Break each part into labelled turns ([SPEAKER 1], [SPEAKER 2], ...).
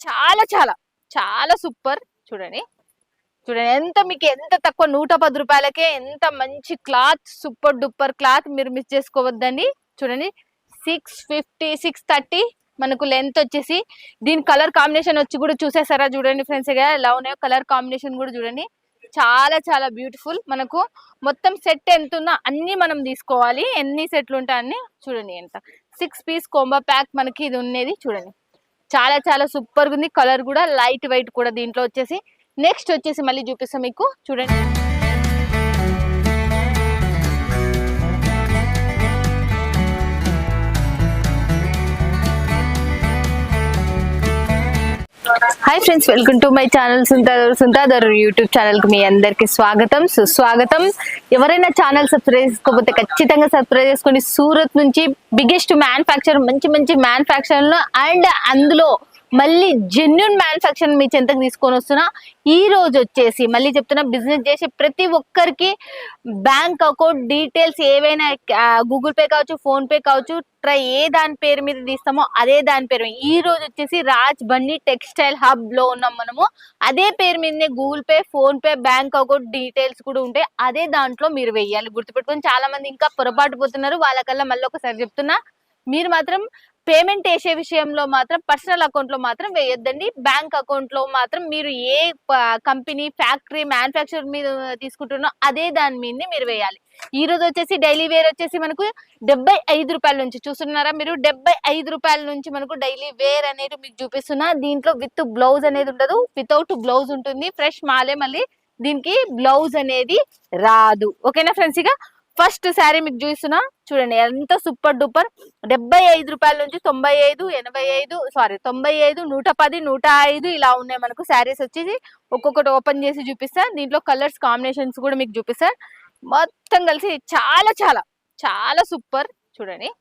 [SPEAKER 1] చాలా చాలా చాలా సూపర్. చూడండి చూడండి ఎంత తక్కువ 110 రూపాయలకే ఎంత మంచి క్లాత్, సూపర్ డూపర్ క్లాత్. మీరు మిస్ చేసుకోవద్దండి. చూడండి 650 630 మనకు లెంత్ వచ్చేసి. దీని కలర్ కాంబినేషన్ వచ్చి కూడా చూసేసారా? చూడండి ఫ్రెండ్స్ ఎలా ఉన్నాయో కలర్ కాంబినేషన్ కూడా చూడండి. చాలా చాలా బ్యూటిఫుల్. మనకు మొత్తం సెట్ ఎంత ఉందో అన్ని మనం తీసుకోవాలి. ఎన్ని సెట్లు ఉంటాయి అన్ని చూడండి. ఎంత 6 పీస్ కోంబో ప్యాక్ మనకి ఇది ఉన్నది. చూడండి చాలా చాలా సూపర్ గా ఉంది. కలర్ కూడా లైట్ వెయిట్ కూడా దీంట్లో వచ్చేసి. నెక్స్ట్ వచ్చేసి మళ్ళీ చూపిస్తాం మీకు. చూడండి hi friends, welcome to my channel సుంతాదర్ యూట్యూబ్ ఛానల్ కి మీ అందరికి స్వాగతం సుస్వాగతం. ఎవరైనా ఛానల్ సబ్స్క్రైబ్ చేసుకోకపోతే ఖచ్చితంగా సబ్స్క్రైబ్ చేసుకోండి. సూరత్ నుంచి బిగ్గెస్ట్ మ్యానుఫ్యాక్చర్, మంచి మంచి మ్యానుఫ్యాక్చర్ అండ్ అందులో మళ్ళీ జెన్యున్ మ్యానుఫ్యాక్చర్ మీ చెంతకు తీసుకొని వస్తున్నా. ఈ రోజు వచ్చేసి మళ్ళీ చెప్తున్నా, బిజినెస్ చేసే ప్రతి ఒక్కరికి బ్యాంక్ అకౌంట్ డీటెయిల్స్ ఏవైనా గూగుల్ పే కావచ్చు, ఫోన్ పే కావచ్చు, ఏ దాని పేరు మీద తీస్తామో అదే దాని పేరు. ఈ రోజు వచ్చేసి రాజ్ బండి టెక్స్టైల్ హబ్ లో ఉన్నాం మనము. అదే పేరు మీదనే Google pay, phone pay, bank account details కూడా ఉంటాయి. అదే దాంట్లో మీరు వెయ్యాలి. గుర్తుపెట్టుకొని చాలా మంది ఇంకా పొరపాటు పోతున్నారు. వాళ్ళకల్లా మళ్ళీ ఒకసారి చెప్తున్నా, మీరు మాత్రం పేమెంట్ వేసే విషయంలో మాత్రం పర్సనల్ అకౌంట్ లో మాత్రం వేయొద్దండి. బ్యాంక్ అకౌంట్ లో మాత్రం మీరు ఏ కంపెనీ, ఫ్యాక్టరీ, మ్యానుఫ్యాక్చర్ మీద తీసుకుంటున్నో అదే దాని మీదనే మీరు వేయాలి. ఈ రోజు వచ్చేసి డైలీ వేర్ వచ్చేసి మనకు 75 రూపాయల నుంచి చూస్తున్నారా మీరు. 75 రూపాయల నుంచి మనకు డైలీ వేర్ అనేది మీకు చూపిస్తున్నా. దీంట్లో విత్ బ్లౌజ్ అనేది ఉండదు, వితౌట్ బ్లౌజ్ ఉంటుంది. ఫ్రెష్ మాలే, మళ్ళీ దీనికి బ్లౌజ్ అనేది రాదు. ఓకేనా ఫ్రెండ్స్? ఇక ఫస్ట్ శారీ మీకు చూస్తున్నా. చూడండి ఎంత సూపర్ డూపర్. 75 రూపాయల నుంచి 95, 85, సారీ 95, 110, 105 ఇలా ఉన్నాయి మనకు శారీస్ వచ్చేసి. ఒక్కొక్కటి ఓపెన్ చేసి చూపిస్తా. దీంట్లో కలర్స్ కాంబినేషన్స్ కూడా మీకు చూపిస్తా. మొత్తం కలిసి చాలా చాలా చాలా సూపర్. చూడండి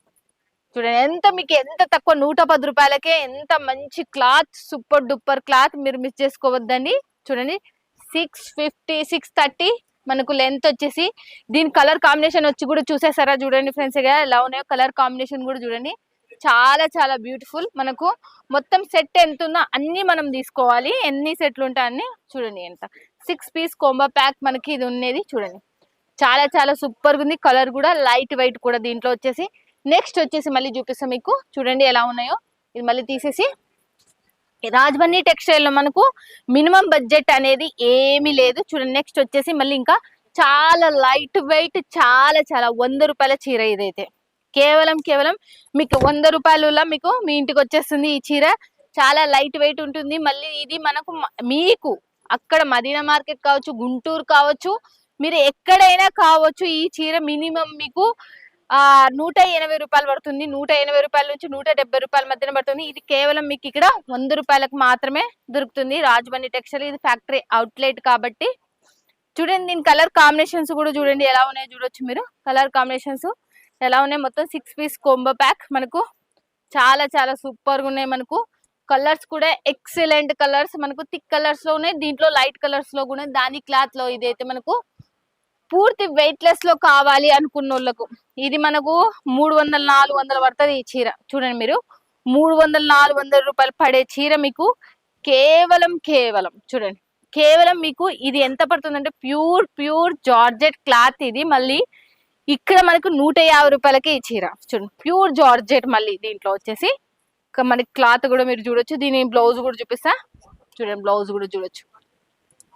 [SPEAKER 1] చూడండి మీకు ఎంత తక్కువ 110 రూపాయలకే ఎంత మంచి క్లాత్, సూపర్ డూపర్ క్లాత్. మీరు మిస్ చేసుకోవద్దండి. చూడండి 650 630 మనకు లెంత్ వచ్చేసి. దీని కలర్ కాంబినేషన్ వచ్చి కూడా చూసేసారా? చూడండి ఫ్రెండ్స్ ఎలా ఉన్నాయో కలర్ కాంబినేషన్ కూడా చూడండి. చాలా చాలా బ్యూటిఫుల్. మనకు మొత్తం సెట్ ఎంత ఉందో అన్ని మనం తీసుకోవాలి. ఎన్ని సెట్లు ఉంటాయి అన్ని చూడండి. ఎంత 6 పీస్ కోంబో ప్యాక్ మనకి ఇది ఉన్నది. చూడండి చాలా చాలా సూపర్ గా ఉంది. కలర్ కూడా లైట్ వెయిట్ కూడా దీంట్లో వచ్చేసి. నెక్స్ట్ వచ్చేసి మళ్ళీ చూపిస్తాం మీకు. చూడండి ఎలా ఉన్నాయో. ఇది మళ్ళీ తీసేసి, రాజబండి టెక్స్టైల్ లో మనకు మినిమం బడ్జెట్ అనేది ఏమీ లేదు. చూడండి నెక్స్ట్ వచ్చేసి మళ్ళీ ఇంకా చాలా లైట్ వెయిట్, చాలా చాలా 100 రూపాయల చీర. ఇదైతే కేవలం మీకు 100 రూపాయల మీకు మీ ఇంటికి వచ్చేస్తుంది ఈ చీర. చాలా లైట్ వెయిట్ ఉంటుంది. మళ్ళీ ఇది మనకు మీకు అక్కడ మదీనా మార్కెట్ కావచ్చు, గుంటూరు కావచ్చు, మీరు ఎక్కడైనా కావచ్చు, ఈ చీర మినిమం మీకు 180 రూపాయలు పడుతుంది. 180 రూపాయల నుంచి 170 రూపాయల మధ్యన పడుతుంది. ఇది కేవలం మీకు ఇక్కడ 100 రూపాయలకు మాత్రమే దొరుకుతుంది. రాజబండి టెక్స్టైల్ ఇది ఫ్యాక్టరీ అవుట్లెట్ కాబట్టి. చూడండి దీని కలర్ కాంబినేషన్స్ కూడా చూడండి ఎలా ఉన్నాయో చూడొచ్చు మీరు. కలర్ కాంబినేషన్స్ ఎలా ఉన్నాయి. మొత్తం 6 పీస్ కోంబో ప్యాక్ మనకు చాలా చాలా సూపర్ గా ఉన్నాయి. మనకు కలర్స్ కూడా ఎక్సలెంట్ కలర్స్, మనకు థిక్ కలర్స్ లో ఉన్నాయి. దీంట్లో లైట్ కలర్స్ లో కూడా. దాని క్లాత్ లో ఇదైతే మనకు పూర్తి వెయిట్ లెస్ లో కావాలి అనుకున్న వాళ్ళకు ఇది మనకు 300 400 పడుతుంది ఈ చీర. చూడండి మీరు 300 400 రూపాయలు పడే చీర మీకు కేవలం చూడండి కేవలం మీకు ఇది ఎంత పడుతుందంటే ప్యూర్ జార్జెట్ క్లాత్ ఇది. మళ్ళీ ఇక్కడ మనకు 150 రూపాయలకి ఈ చీర. చూడండి ప్యూర్ జార్జెట్. మళ్ళీ దీంట్లో వచ్చేసి మనకి క్లాత్ కూడా మీరు చూడొచ్చు. దీని బ్లౌజ్ కూడా చూపిస్తా. చూడండి బ్లౌజ్ కూడా చూడొచ్చు.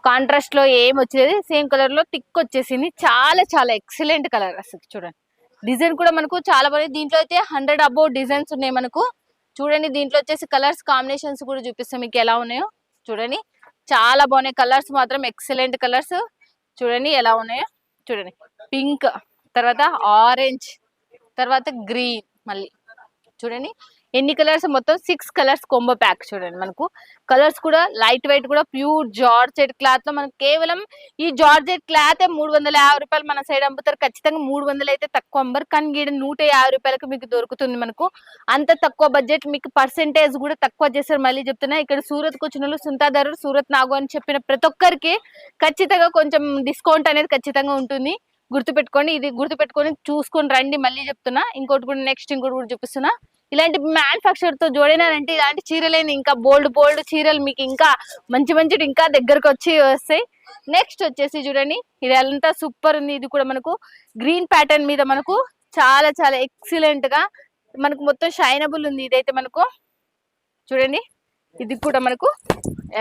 [SPEAKER 1] కాంట్రాస్ట్ లో ఏం వచ్చేది సేమ్ కలర్ లో టిక్ వచ్చేసింది. చాలా చాలా ఎక్సలెంట్ కలర్ అసలు. చూడండి డిజైన్ కూడా మనకు చాలా బాగుంది. దీంట్లో అయితే 100 అబౌవ్ డిజైన్స్ ఉన్నాయి మనకు. చూడండి దీంట్లో వచ్చేసి కలర్స్ కాంబినేషన్స్ కూడా చూపిస్తాం మీకు ఎలా ఉన్నాయో. చూడండి చాలా బాగున్నాయి కలర్స్ మాత్రం, ఎక్సలెంట్ కలర్స్. చూడండి ఎలా ఉన్నాయో. చూడండి పింక్, తర్వాత ఆరెంజ్, తర్వాత గ్రీన్. మళ్ళీ చూడండి ఎన్ని కలర్స్, మొత్తం 6 కలర్స్ కోంబో ప్యాక్. చూడండి మనకు కలర్స్ కూడా లైట్ వెయిట్ కూడా ప్యూర్ జార్జెట్ క్లాత్ లో మనకు కేవలం ఈ జార్జెట్ క్లాత్ 350 రూపాయలు మన సైడ్ అమ్ముతారు. ఖచ్చితంగా 300 అయితే తక్కువ అమ్మరు, కానీ గీడ 150 రూపాయలకు మీకు దొరుకుతుంది. మనకు అంత తక్కువ బడ్జెట్, మీకు పర్సెంటేజ్ కూడా తక్కువ చేస్తారు. మళ్ళీ చెప్తున్నా, ఇక్కడ సూరత్కి వచ్చిన వాళ్ళు సుంతాదారు సూరత్ నాగు అని చెప్పిన ప్రతి ఒక్కరికి ఖచ్చితంగా కొంచెం డిస్కౌంట్ అనేది ఖచ్చితంగా ఉంటుంది. గుర్తుపెట్టుకోండి, ఇది గుర్తుపెట్టుకొని చూసుకొని రండి. మళ్ళీ చెప్తున్నా ఇంకోటి కూడా, నెక్స్ట్ ఇంకోటి కూడా చూపిస్తున్నా. ఇలాంటి మ్యానుఫ్యాక్చర్ తో జోడినారంటే ఇలాంటి చీరలేని ఇంకా బోల్డ్ బోల్డ్ చీరలు మీకు ఇంకా మంచి మంచి ఇంకా దగ్గరకు వచ్చి వస్తాయి. నెక్స్ట్ వచ్చేసి చూడండి, ఇది అంతా సూపర్ ఉంది. ఇది కూడా మనకు గ్రీన్ ప్యాటర్న్ మీద మనకు చాలా చాలా ఎక్సలెంట్ గా మనకు మొత్తం షైనబుల్ ఉంది. ఇదైతే మనకు చూడండి, ఇది కూడా మనకు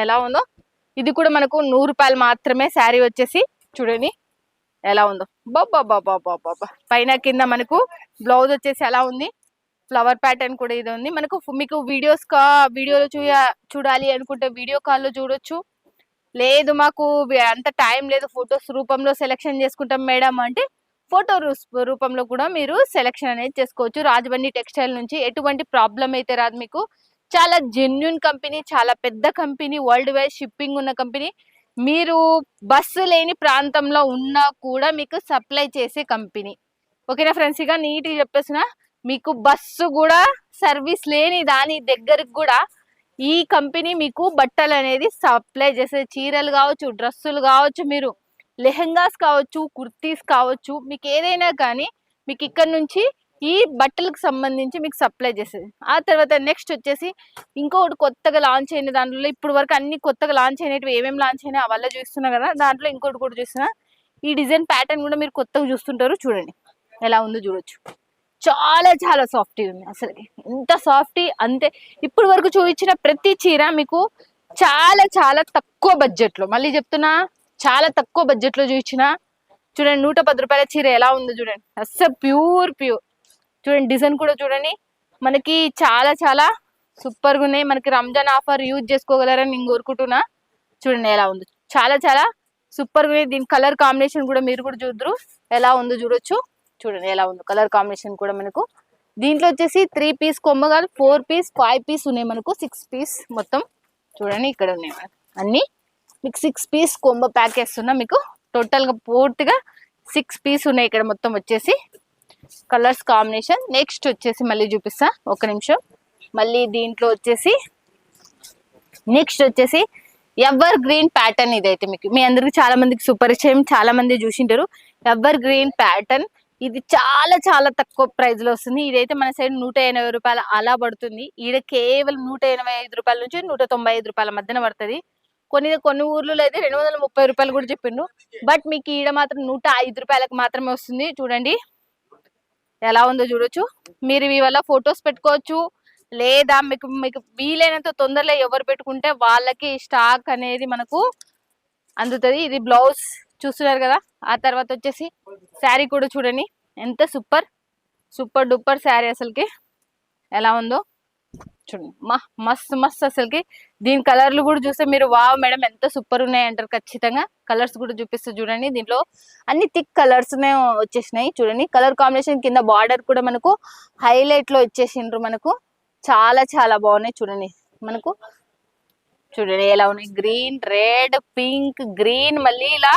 [SPEAKER 1] ఎలా ఉందో, ఇది కూడా మనకు 100 రూపాయలు మాత్రమే. శారీ వచ్చేసి చూడండి ఎలా ఉందో, బాబా బాబా బాబా. పైన కింద మనకు బ్లౌజ్ వచ్చేసి ఎలా ఉంది, ఫ్లవర్ ప్యాటర్న్ కూడా ఇది ఉంది మనకు. మీకు వీడియోలో చూడాలి అనుకుంటే వీడియో కాల్లో చూడొచ్చు. లేదు మాకు అంత టైం లేదు, ఫొటోస్ రూపంలో సెలెక్షన్ చేసుకుంటాం మేడం అంటే ఫోటో రూపంలో కూడా మీరు సెలెక్షన్ అనేది చేసుకోవచ్చు. రాజబండి టెక్స్టైల్ నుంచి ఎటువంటి ప్రాబ్లం అయితే రాదు మీకు. చాలా జెన్యున్ కంపెనీ, చాలా పెద్ద కంపెనీ, వరల్డ్ వైడ్ షిప్పింగ్ ఉన్న కంపెనీ. మీరు బస్సు లేని ప్రాంతంలో ఉన్నా కూడా మీకు సప్లై చేసే కంపెనీ. ఓకేనా ఫ్రెండ్స్, ఇక నీట్గా చెప్పేసిన మీకు బస్సు కూడా సర్వీస్ లేని దాని దగ్గరకు కూడా ఈ కంపెనీ మీకు బట్టలు అనేది సప్లై చేసే, చీరలు కావచ్చు, డ్రెస్సులు కావచ్చు, మీరు లెహెంగాస్ కావచ్చు, కుర్తీస్ కావచ్చు, మీకు ఏదైనా కానీ మీకు ఇక్కడ నుంచి ఈ బట్టలకు సంబంధించి మీకు సప్లై చేసేది. ఆ తర్వాత నెక్స్ట్ వచ్చేసి ఇంకొకటి కొత్తగా లాంచ్ అయిన దాంట్లో, ఇప్పుడు వరకు అన్ని కొత్తగా లాంచ్ అయినవి ఏమేమి లాంచ్ అయినా అవల్ల చూస్తున్నా కదా, దాంట్లో ఇంకోటి కూడా చూస్తున్నా. ఈ డిజైన్ ప్యాటర్న్ కూడా మీరు కొత్తగా చూస్తుంటారు. చూడండి ఎలా ఉందో చూడొచ్చు. చాలా చాలా సాఫ్టీ ఉంది, అసలు ఎంత సాఫ్టీ అంతే. ఇప్పుడు వరకు చూపించిన ప్రతి చీర మీకు చాలా చాలా తక్కువ బడ్జెట్ లో, మళ్ళీ చెప్తున్నా చాలా తక్కువ బడ్జెట్ లో చూపించిన. చూడండి 110 రూపాయల చీర ఎలా ఉందో చూడండి, అస్సలు ప్యూర్. చూడండి డిజైన్ కూడా చూడండి, మనకి చాలా చాలా సూపర్ గా ఉన్నాయి. మనకి రంజాన్ ఆఫర్ యూజ్ చేసుకోగలరని నేను కోరుకుంటున్నా. చూడండి ఎలా ఉందో, చాలా చాలా సూపర్ గా ఉన్నాయి. దీని కలర్ కాంబినేషన్ కూడా మీరు కూడా చూద్దరు ఎలా ఉందో చూడొచ్చు. చూడండి ఎలా ఉందో కలర్ కాంబినేషన్ కూడా మనకు. దీంట్లో వచ్చేసి 3 పీస్ కొమ్మ కాదు, 4 పీస్ 5 పీస్ ఉన్నాయి మనకు, 6 పీస్ మొత్తం. చూడండి ఇక్కడ ఉన్నాయి అన్ని మీకు 6 పీస్ కొమ్మ ప్యాక్ చేస్తున్నా మీకు. టోటల్ గా పూర్తిగా 6 పీస్ ఉన్నాయి ఇక్కడ మొత్తం వచ్చేసి. కలర్స్ కాంబినేషన్ నెక్స్ట్ వచ్చేసి మళ్ళీ చూపిస్తా ఒక నిమిషం. మళ్ళీ దీంట్లో వచ్చేసి నెక్స్ట్ వచ్చేసి ఎవర్ గ్రీన్ ప్యాటర్న్. ఇదైతే మీకు మీ అందరికి చాలా మందికి సుపరిచయం, చాలా మంది చూసింటారు. ఎవర్ గ్రీన్ ప్యాటర్న్ ఇది చాలా చాలా తక్కువ ప్రైస్ లో వస్తుంది. ఇదైతే మన సైడ్ 180 రూపాయలు అలా పడుతుంది. ఈడ కేవలం 185 రూపాయల నుంచి 195 రూపాయల మధ్యన పడుతుంది. కొన్ని ఊర్లలో అయితే 230 రూపాయలు కూడా చెప్పిండు. బట్ మీకు ఈడ మాత్రం 105 రూపాయలకు మాత్రమే వస్తుంది. చూడండి ఎలా ఉందో చూడొచ్చు. మీరు ఇవి వల్ల ఫొటోస్ పెట్టుకోవచ్చు, లేదా మీకు మీకు వీలైనంత తొందరలో ఎవరు పెట్టుకుంటే వాళ్ళకి స్టాక్ అనేది మనకు అందుతుంది. ఇది బ్లౌజ్ చూస్తున్నారు కదా. ఆ తర్వాత వచ్చేసి శారీ కూడా చూడండి ఎంత సూపర్ సూపర్ డూపర్ శారీ, అసలుకి ఎలా ఉందో చూడండి. మస్తు మస్తు అసలుకి. దీని కలర్లు కూడా చూస్తే మీరు వావ్ మేడం ఎంత సూపర్ ఉన్నాయి అంటారు ఖచ్చితంగా. కలర్స్ కూడా చూపిస్తూ చూడండి, దీంట్లో అన్ని థిక్ కలర్స్ వచ్చేసినాయి. చూడండి కలర్ కాంబినేషన్ కింద బార్డర్ కూడా మనకు హైలైట్ లో వచ్చేసిండ్రు మనకు. చాలా చాలా బాగున్నాయి చూడండి మనకు. చూడండి ఎలా ఉన్నాయి, గ్రీన్, రెడ్, పింక్, గ్రీన్, మళ్ళీ ఇలా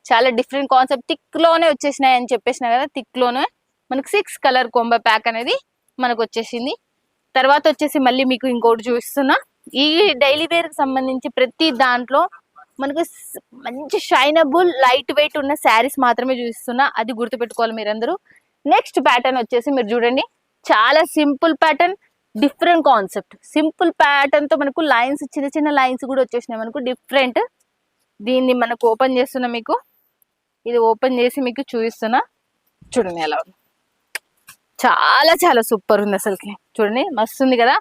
[SPEAKER 1] చాలా డిఫరెంట్ కాన్సెప్ట్ థిక్ లోనే వచ్చేసినాయి అని చెప్పేసిన కదా. థిక్ లోనే మనకు 6 కలర్ కొంబో ప్యాక్ అనేది మనకు వచ్చేసింది. తర్వాత వచ్చేసి మళ్ళీ మీకు ఇంకోటి చూపిస్తున్నా. ఈ డైలీ వేర్ కి సంబంధించి ప్రతి దాంట్లో మనకు మంచి షైనబుల్ లైట్ వెయిట్ ఉన్న శారీస్ మాత్రమే చూపిస్తున్నా, అది గుర్తుపెట్టుకోవాలి మీరందరూ. నెక్స్ట్ ప్యాటర్న్ వచ్చేసి మీరు చూడండి, చాలా simple pattern, different concept. Simple pattern తో మనకు లైన్స్, చిన్న చిన్న లైన్స్ కూడా వచ్చేసినాయి మనకు డిఫరెంట్. దీన్ని మనకు ఓపెన్ చేస్తున్నా మీకు. ఇది ఓపెన్ చేసి మీకు చూపిస్తున్నా. చూడండి ఎలా ఉంది, చాలా చాలా సూపర్ ఉంది అసలుకి. చూడండి మస్తు ఉంది కదా.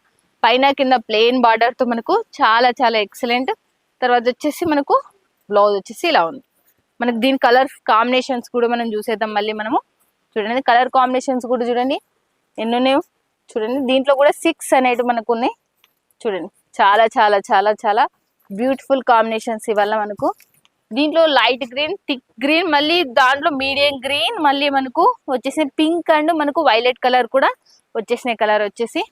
[SPEAKER 1] పైన కింద ప్లెయిన్ బార్డర్ తో మనకు చాలా చాలా ఎక్సలెంట్. తర్వాత వచ్చేసి మనకు బ్లౌజ్ వచ్చేసి ఇలా ఉంది మనకు. దీని కలర్ కాంబినేషన్స్ కూడా మనం చూసేద్దాం మళ్ళీ మనము. చూడండి కలర్ కాంబినేషన్స్ కూడా చూడండి ఎన్ని ఉన్నాయో చూడండి. దీంట్లో కూడా 6 అనేవి మనకు ఉన్నాయి చూడండి. చాలా చాలా చాలా చాలా బ్యూటిఫుల్ కాంబినేషన్స్ ఇవల్ల మనకు. దీంట్లో లైట్ గ్రీన్, థిక్ గ్రీన్, మళ్ళీ దాంట్లో మీడియం గ్రీన్, మళ్ళీ మనకు వచ్చేసి పింక్ అండ్ మనకు వైలెట్ కలర్ కూడా వచ్చేసినాయి. కలర్ వచ్చేసి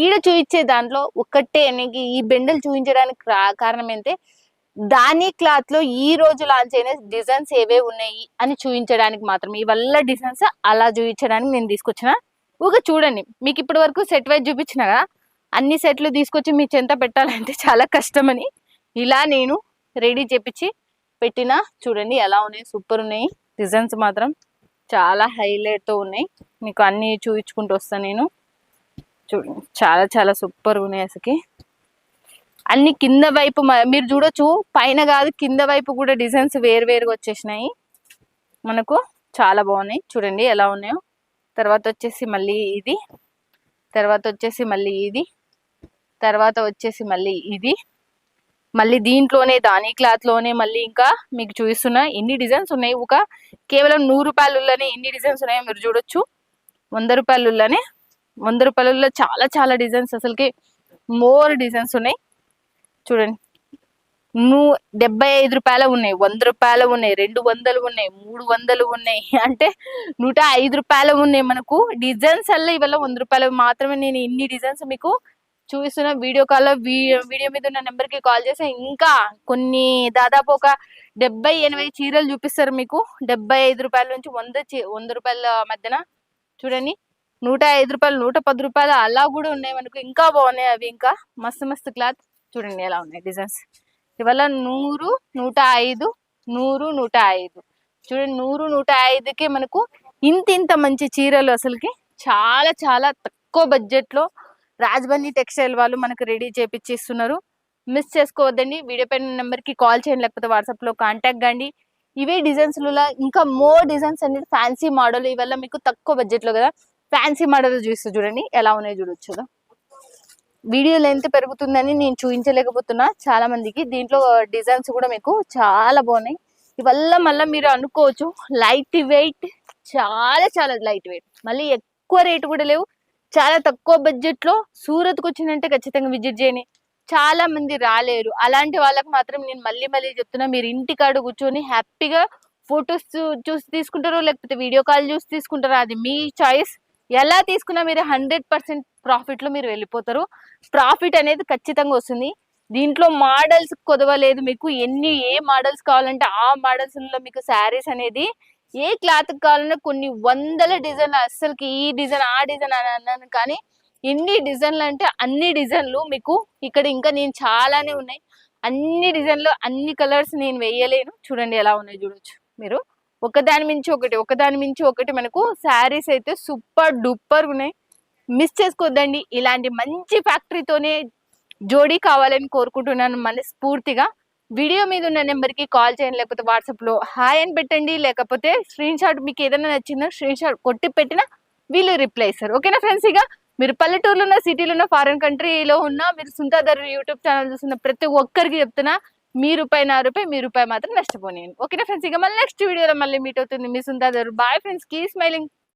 [SPEAKER 1] ఈడ చూపించే దాంట్లో ఒక్కటే ఈ బెండలు చూపించడానికి కారణం ఏంటంటే దాని క్లాత్ లో ఈ రోజు లాంచ్ అయిన డిజైన్స్ ఏవే ఉన్నాయి అని చూపించడానికి మాత్రమే. ఇవల్ల డిజైన్స్ అలా చూపించడానికి నేను తీసుకొచ్చిన. ఊగా చూడండి, మీకు ఇప్పటి వరకు సెట్ వైజ్ చూపించిన కదా, అన్ని సెట్లు తీసుకొచ్చి మీ చెంత పెట్టాలంటే చాలా కష్టమని ఇలా నేను రెడీ చేపించి పెట్టినా. చూడండి ఎలా ఉన్నాయి, సూపర్ ఉన్నాయి. డిజైన్స్ మాత్రం చాలా హైలైట్ తో ఉన్నాయి. మీకు అన్ని చూపించుకుంటూ వస్తాను నేను. చూడండి చాలా చాలా సూపర్ ఉన్నాయి అసలుకి. అన్ని కింద వైపు మీరు చూడొచ్చు, పైన కాదు కింద వైపు కూడా డిజైన్స్ వేరువేరుగా వచ్చేసినాయి మనకు. చాలా బాగున్నాయి చూడండి ఎలా ఉన్నాయో. తర్వాత వచ్చేసి మళ్ళీ ఇది, తర్వాత వచ్చేసి మళ్ళీ ఇది, తర్వాత వచ్చేసి మళ్ళీ ఇది, మళ్ళీ దీంట్లోనే దాని క్లాత్ లోనే మళ్ళీ ఇంకా మీకు చూపిస్తున్నా ఎన్ని డిజైన్స్ ఉన్నాయి. ఒక కేవలం 100 రూపాయలలోనే ఎన్ని డిజైన్స్ ఉన్నాయో మీరు చూడొచ్చు. 100 రూపాయలలోనే 100 రూపాయలలో చాలా చాలా డిజైన్స్, అసలుకి మోర్ డిజైన్స్ ఉన్నాయి చూడండి. 75 రూపాయలు ఉన్నాయి, 100 రూపాయలు ఉన్నాయి, 200 ఉన్నాయి, 300 ఉన్నాయి, అంటే 105 రూపాయలు ఉన్నాయి మనకు. డిజైన్స్ అల్ల ఇవాళ 100 రూపాయలు మాత్రమే నేను ఇన్ని డిజైన్స్ మీకు చూపిస్తున్నా. వీడియో కాల్ వీడియో మీద ఉన్న నెంబర్ కి కాల్ చేస్తే ఇంకా కొన్ని దాదాపు ఒక 70-80 చీరలు చూపిస్తారు మీకు. 75 రూపాయల నుంచి 100 రూపాయల మధ్యన చూడండి. 105 రూపాయలు, 110 రూపాయలు అలా కూడా ఉన్నాయి మనకు. ఇంకా బాగున్నాయి అవి, ఇంకా మస్తు మస్తు క్లాత్ చూడండి ఎలా ఉన్నాయి డిజైన్స్. ఇవాళ 100, 105, 100, 105 చూడండి. 100, 105కి మనకు ఇంత మంచి చీరలు అసలుకి చాలా చాలా తక్కువ బడ్జెట్ లో రాజబంది టెక్స్టైల్ వాళ్ళు మనకు రెడీ చేపిచ్చిస్తున్నారు. మిస్ చేసుకోవద్దండి. వీడియో పైన నెంబర్ కి కాల్ చేయండి, లేకపోతే వాట్సాప్ లో కాంటాక్ట్ కండి. ఇవే డిజైన్స్ ఇంకా మోర్ డిజైన్స్ అనేది ఫ్యాన్సీ మోడల్ ఇవల్ల మీకు తక్కువ బడ్జెట్ లో కదా. ఫ్యాన్సీ మోడల్ చూస్తూ చూడండి ఎలా ఉన్నాయో చూడొచ్చు. వీడియో లెంత్ పెరుగుతుందని నేను చూపించలేకపోతున్నా చాలా మందికి. దీంట్లో డిజైన్స్ కూడా మీకు చాలా బాగున్నాయి. ఇవల్ల మళ్ళీ మీరు అనుకోవచ్చు లైట్ వెయిట్, చాలా చాలా లైట్ వెయిట్, మళ్ళీ ఎక్కువ రేటు కూడా లేవు, చాలా తక్కువ బడ్జెట్ లో. సూరత్కి వచ్చిందంటే ఖచ్చితంగా విజిట్ చేయని. చాలా మంది రాలేరు, అలాంటి వాళ్ళకి మాత్రం నేను మళ్ళీ మళ్ళీ చెప్తున్నా, మీరు ఇంటికాడ కూర్చొని హ్యాపీగా ఫొటోస్ చూసి తీసుకుంటారో లేకపోతే వీడియో కాల్ చూసి తీసుకుంటారో అది మీ చాయిస్. ఎలా తీసుకున్నా మీరు 100% ప్రాఫిట్ లో మీరు వెళ్ళిపోతారు. ప్రాఫిట్ అనేది ఖచ్చితంగా వస్తుంది. దీంట్లో మోడల్స్ కొదవలేదు మీకు. ఏ మోడల్స్ కావాలంటే ఆ మోడల్స్ లో మీకు శారీస్ అనేది ఏ క్లాత్ కావాలన్నా కొన్ని వందల డిజైన్లు. అస్సలకి ఈ డిజైన్ ఆ డిజైన్ అని అన్నాను కానీ ఎన్ని డిజైన్లు అంటే అన్ని డిజైన్లు మీకు ఇక్కడ ఇంకా నేను చాలానే ఉన్నాయి. అన్ని డిజైన్లు అన్ని కలర్స్ నేను వేయలేను. చూడండి ఎలా ఉన్నాయి చూడొచ్చు మీరు. ఒకదాని మించి ఒకటి, ఒకదాని మించి ఒకటి మనకు శారీస్ అయితే సూపర్ డూపర్ ఉన్నాయి. మిస్ చేసుకోవద్దండి. ఇలాంటి మంచి ఫ్యాక్టరీతోనే జోడీ కావాలని కోరుకుంటున్నాను మనస్ఫూర్తిగా. వీడియో మీద ఉన్న నెంబర్ కి కాల్ చేయండి, లేకపోతే వాట్సాప్ లో హాయ్ అని పెట్టండి, లేకపోతే స్క్రీన్ షాట్ మీకు ఏదైనా నచ్చిందో స్క్రీన్ షాట్ కొట్టి పెట్టినా వీళ్ళు రిప్లై ఇస్తారు. ఓకేనా ఫ్రెండ్స్? ఇక మీరు పల్లెటూరులో ఉన్న, సిటీలో ఉన్న, ఫారెన్ కంట్రీలో ఉన్న, మీరు సుంతాదర్ యూట్యూబ్ ఛానల్ చూస్తున్న ప్రతి ఒక్కరికి చెప్తున్నా, మీ రూపాయి నా రూపాయి, మీ రూపాయి మాత్రం నష్టపోనియండి. ఓకేనా ఫ్రెండ్స్? ఇక మళ్ళీ నెక్స్ట్ వీడియోలో మళ్ళీ మీట్ అవుతుంది మీ సుంతాదర్. Bye friends, keep smiling.